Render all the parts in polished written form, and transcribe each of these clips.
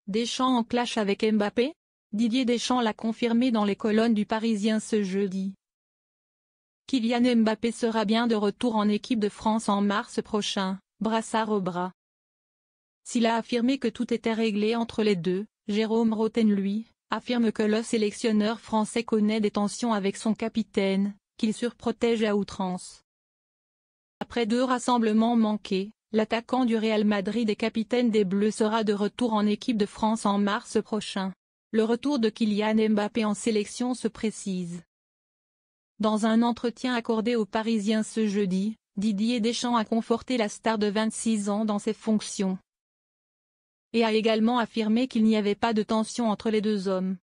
Deschamps en clash avec Mbappé? Didier Deschamps l'a confirmé dans les colonnes du Parisien ce jeudi. Kylian Mbappé sera bien de retour en équipe de France en mars prochain, brassard au bras. S'il a affirmé que tout était réglé entre les deux, Jérôme Rotten lui, affirme que le sélectionneur français connaît des tensions avec son capitaine, qu'il surprotège à outrance. Après 2 rassemblements manqués, l'attaquant du Real Madrid et capitaine des Bleus sera de retour en équipe de France en mars prochain. Le retour de Kylian Mbappé en sélection se précise. Dans un entretien accordé aux Parisiens ce jeudi, Didier Deschamps a conforté la star de 26 ans dans ses fonctions. Et a également affirmé qu'il n'y avait pas de tension entre les deux hommes.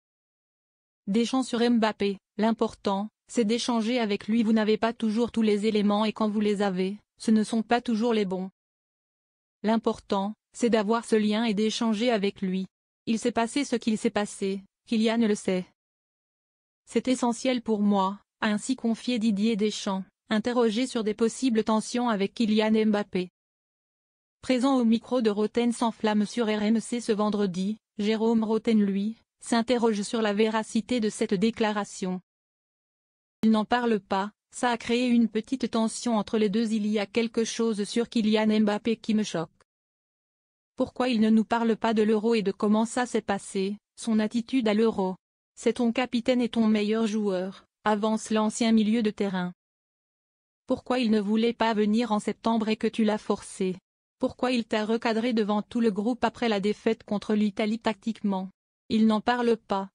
Deschamps sur Mbappé: l'important, c'est d'échanger avec lui. Vous n'avez pas toujours tous les éléments et quand vous les avez, ce ne sont pas toujours les bons. L'important, c'est d'avoir ce lien et d'échanger avec lui. Il s'est passé ce qu'il s'est passé, Kylian le sait. C'est essentiel pour moi, a ainsi confié Didier Deschamps, interrogé sur des possibles tensions avec Kylian Mbappé. Présent au micro de Rotten sans flamme sur RMC ce vendredi, Jérôme Rotten lui, s'interroge sur la véracité de cette déclaration. Il n'en parle pas, ça a créé une petite tension entre les deux. Il y a quelque chose sur Kylian Mbappé qui me choque. Pourquoi il ne nous parle pas de l'Euro et de comment ça s'est passé, son attitude à l'Euro? C'est ton capitaine et ton meilleur joueur, avance l'ancien milieu de terrain. Pourquoi il ne voulait pas venir en septembre et que tu l'as forcé? Pourquoi il t'a recadré devant tout le groupe après la défaite contre l'Italie tactiquement? Il n'en parle pas.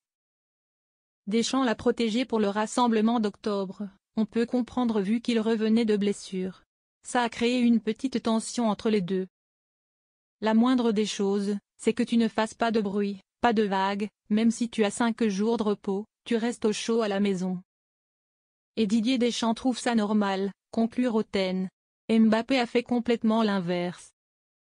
Deschamps l'a protégé pour le rassemblement d'octobre, on peut comprendre vu qu'il revenait de blessure. Ça a créé une petite tension entre les deux. La moindre des choses, c'est que tu ne fasses pas de bruit, pas de vagues, même si tu as 5 jours de repos, tu restes au chaud à la maison. Et Didier Deschamps trouve ça normal, conclut Rotten. Mbappé a fait complètement l'inverse.